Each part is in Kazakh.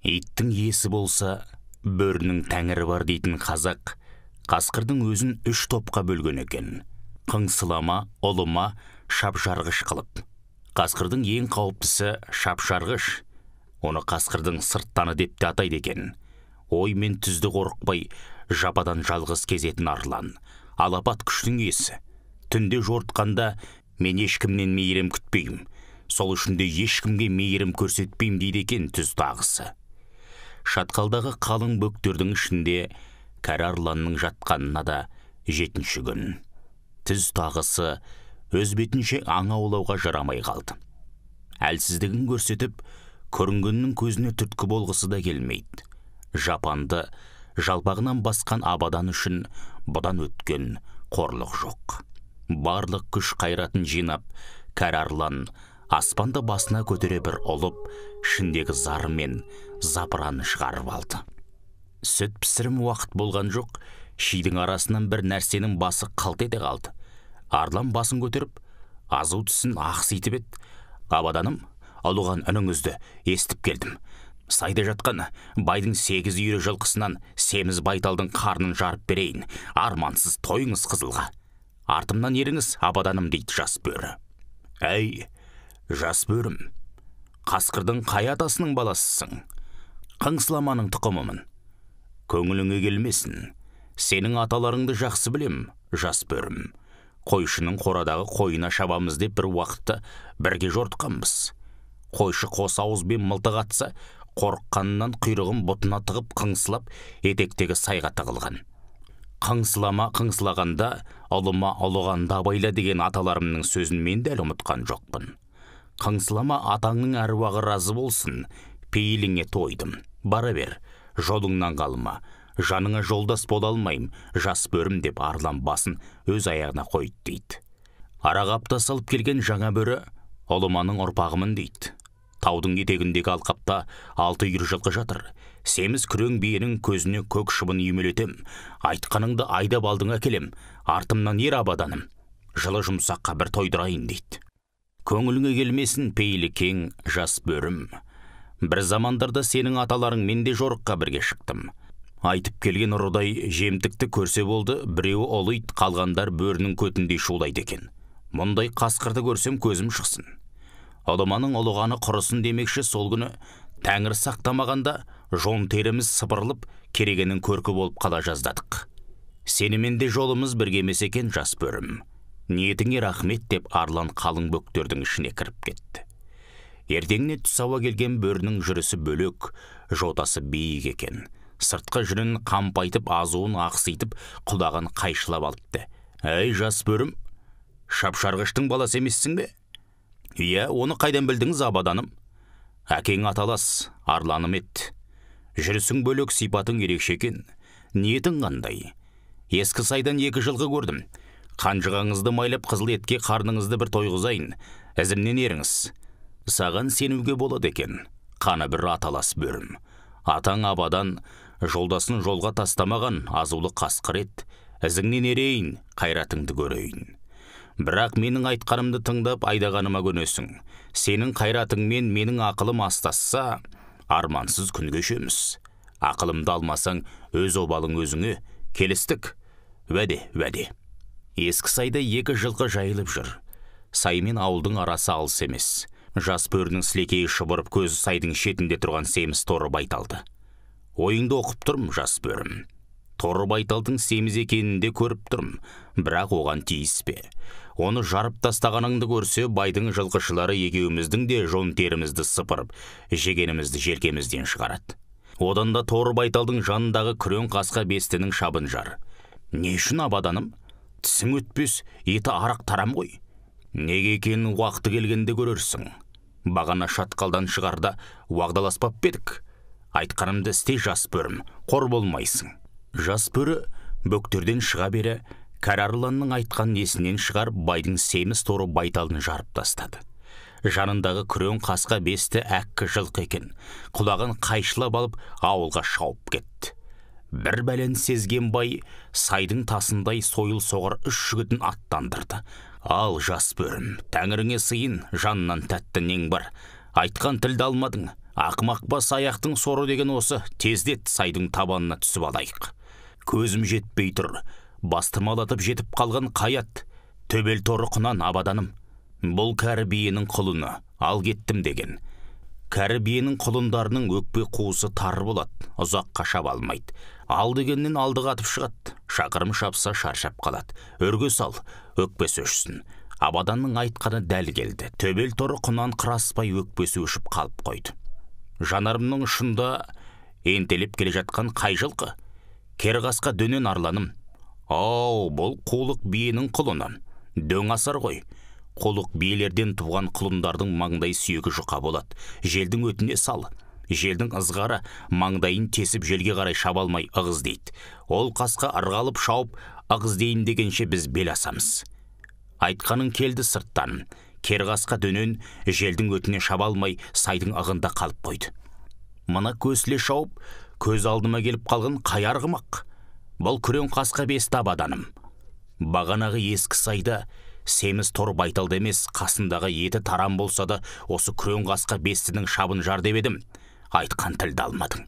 Иттің иесі болса, бөрінің тәңірі бар дейтін қазақ, қасқырдың өзін 3 топқа бөлген екен. Қыңсылама, ұлыма, шапжарғыш қылып. Қасқырдың ең қауіптісі шапжарғыш. Оны қасқырдың сырттаны деп те атайды екен. Ой мен түзді қорықпай, жападан жалғыз кезетін арлан. Алапат күштің иесі. Түнде жортқанда мен ешкімнен мейірім күтпеймін. Сол үшін де ешкімге мейірім көрсетпеймін дейді екен түз тағысы. Шатқалдағы қалың бөктердің ішінде кәрі арланның жатқанына да 7-ші күн. Түз тағысы өз бетінше аң аулауға жарамай қалды. Әлсіздігін көрсетіп, көрінгеннің көзіне түрткі болғысы да келмейді. Жапанды жалпағынан басқан абадан үшін бұдан өткен қорлық жоқ. Барлық күш қайратын жинап, кәрі арлан аспанды басына көтере бір ұлып, ішіндегі зары мен запыраны шығарып алды. Сүт пісірім уақыт болған жоқ, шидің арасынан бір нәрсенің басы қалт ете қалды. Арлан басын көтеріп, азу тісін ақситып еді. Абаданым, ұлыған үніңізді естіп келдім. Сайда жатқан байдың 8 үйрі жылқысынан семіз байталдың қарнын жарып берейін. Армансыз тойыңыз қызылға. Артымнан еріңіз, абаданым, дейді жас бөрі. Әй, жас бөрім, қасқырдың қай атасының баласысың? Қыңсыламаның тұқымымын. Көңіліңе келмесін. Сенің аталарыңды жақсы білем, жас бөрім. Қойшының қорадағы қойына шабамыз деп бір уақытта бірге жортқанбыз. Қойшы қос ауызбен мылтық атса, қорыққанынан құйрығын бұтына тығып қыңсылап, етектегі сайға тығылған. Қыңсылама қыңсылағанда, ұлыма ұлығанда абайла деген аталарымның сөзін мен дәл ұмытқан жоқпын. Қыңсылама атаңның әруағы разы болсын, пейіліңе тойдым. Бара бер, жолыңнан қалма, жаныңа жолдас бола алмайым, жас бөрім, деп арлан басын өз аяғына қойды дейді. Арағапта салып келген жаңа бөрі ұлыманың ұрпағымын дейді. Таудың етегіндегі алқапта 6 үйір жылқы жатыр. Семіз күрең биенің көзіне көк шыбын үймелетем. Айтқаныңды айдап алдыңа келем. Артымнан ер абаданым. Жылы жұмсаққа бір тойдырайын дейді. Көңіліңе келмесін, пейілі кең жас бөрім. Бір замандарда сенің аталарың менде жорыққа бірге шықтым. Айтып келген ұрыдай жемтікті көрсе болды, біреуі олыйт, қалғандар бөрінің көтіндей шулайды екен. Мұндай қасқырды көрсем көзім шықсын. Ұлыманың ұлығаны құрысын демекші, сол күні тәңір сақтамағанда жон теріміз сыпырылып, керегенің көркі болып қала жаздадық. Сенімен де жолымыз бірге емес екен, жас бөрім. Ниетіңе рахмет, деп арлан қалың бөктердің ішіне кіріп кетті. Ертеңіне түс ауа келген бөрінің жүрісі бөлек, жотасы биік екен. Сыртқы жүрін қампайтып, азуын ақситып, құлағын қайшылап алыпты. Әй, жас бөрім, шапшарғыштың баласы емессің бе? Иә, оны қайдан білдіңіз, абаданым? Әкең аталас, арланым ет. Жүрісің бөлек, сипатың ерекше екен. Ниетің қандай? Ескі сайдан 2 жылғы көрдім. Қанжығаңызды майлап қызыл етке қарныңызды бір тойғызайын. Ізімнен еріңіз. Саған сенуге болады екен. Қаны бір аталас бөрім. Атаң абадан жолдасын жолға тастамаған азулы қасқыр ет. Ізіңнен ерейін, қайратыңды көрейін. Бірақ менің айтқанымды тыңдап айдағаныма көнесің. Сенің қайратыңмен менің ақылым астасса, армансыз күн кешеміз. Ақылымды алмасаң, өз обалың өзіңе. Келістік. Уәде, уәде. Ескі сайда 2 жылқы жайылып жүр. Сай мен ауылдың арасы алыс емес. Жас бөрінің сілекейі шыбырып, көзі сайдың шетінде тұрған семіз торы байталды. Ойыңды оқып тұрмын, жас бөрім. Торы байталдың семіз екенін де көріп тұрмын, бірақ оған тиіспе. Оны жарып тастағаныңды көрсе, байдың жылқышылары екеуміздің де жон терімізді сыпырып, жегенімізді желкемізден шығарады. Одан да торы байталдың жанындағы күрең қасқа бестінің шабын жар. Не үшін, абаданым? Тісің өтпес, еті арақ тарам ғой. Неге екенін уақыты келгенде көрерсің. Бағана шатқалдан шығарда уағдаласпап бедік. Айтқанымды істе, жас бөрім, қор болмайсың. Жас бөрі бөктерден шыға бері, кәрі арланның айтқан есінен шығарып, байдың семіз торы байталын жарып тастады. Жанындағы күрең қасқа бесті әккі жылқы екен. Құлағын қайшылап алып, ауылға шауып кетті. Бір бәлен сезген бай сайдың тасындай сойыл соғар 3 жігітін аттандырды. Ал, жас бөрім, тәңіріңе сыйын, жанынан тәтті нең бар. Айтқан тілді алмадың, Ақымақ бас аяқтың соры деген осы, тездет сайдың табанына түсіп алайық. Көзім жетпей тұр, бастырмалатып жетіп қалған қаят, төбел торы құнан абаданым. Бұл кәрі биенің құлыны, ал кеттім деген. Кәрі биенің құлындарының өкпе қуысы тары болады, ұзаққа шаба алмайды. Ал дегеннен алдыға атып шығады, шақырым шапса шаршап қалады. Өрге сал, өкпесі өшсін. Абаданның айтқаны дәл келді. Төбел торы құнан қыраспай өкпесі өшіп қалып қойды. Жанарымның ұшында ентелеп келе жатқан қай жылқы? Керғасқа дөнен арланым. Ау, бұл қулық биенің құлыны. Дөң асар ғой. Қулық биелерден туған құлындардың маңдай сүйегі жұқа болады. Желдің өтіне сал. Желдің ызғары маңдайын тесіп желге қарай шаба алмай ығыз дейді. Ол қасқа ырғалып шауып ығыз дейін дегенше біз бел асамыз. Айтқаның келді сырттан. Керғасқа дөнен желдің өтіне шаба алмай сайдың ығында қалып қойды. Мына көсіле шауып, көз алдыма келіп қалған қай арғымақ? Бұл күрең қасқа бесті абаданым. Бағанағы ескі сайда семіз тор байталды емес, қасындағы еті тарам болса да, осы күрең қасқа бестінің шабын жар деп едім. Айтқан тілді алмадың.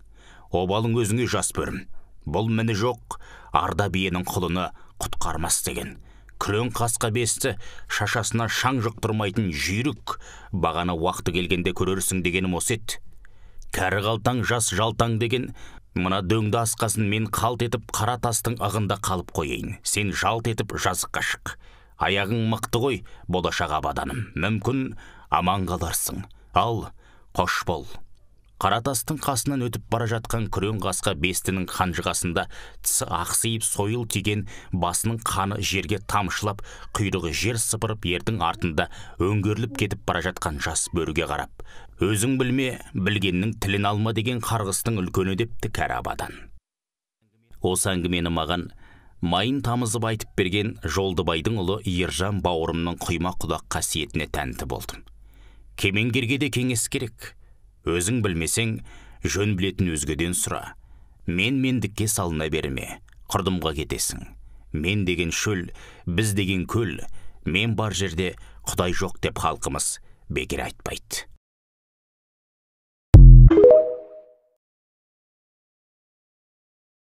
Обалың өзіңе жас бөрім. Бұл міні жоқ, арда биенің құлыны құтқармас деген. Күрең қасқа бесті шашасына шаң жұқтырмайтын жүйрік, бағана уақыты келгенде көрерсің дегенім осы еді. Кәрі қалтаң жас жалтаң деген, мына дөңді асқасын мен қалт етіп қара тастың ығында қалып қойайын. Сен жалт етіп жазыққа шық. Аяғың мықты ғой, болашақ абаданым. Мүмкін аман қаларсың. Ал, қош бол. Қаратастың қасынан өтіп бара жатқан күрең қасқа бестінің қанжығасында тісі ақсиып сойыл тиген, басының қаны жерге тамшылап, құйрығы жер сыпырып ердің артында өңгеріліп кетіп бара жатқан жас бөріге қарап, өзің білме, білгеннің тілін алма деген қарғыстың үлкені депті кәрі абадан. Осы әңгімені маған майын тамызып айтып берген Жолдыбайдың ұлы Ержан бауырымның құйма құлақ қасиетіне тәнті болдым. Кемеңгерге де кеңес керек. Өзің білмесең, жөн білетін өзгеден сұра. Мендікке салына берме, құрдымға кетесің. Мен деген шөл, біз деген көл, мен бар жерде Құдай жоқ деп халқымыз бекер айтпайды.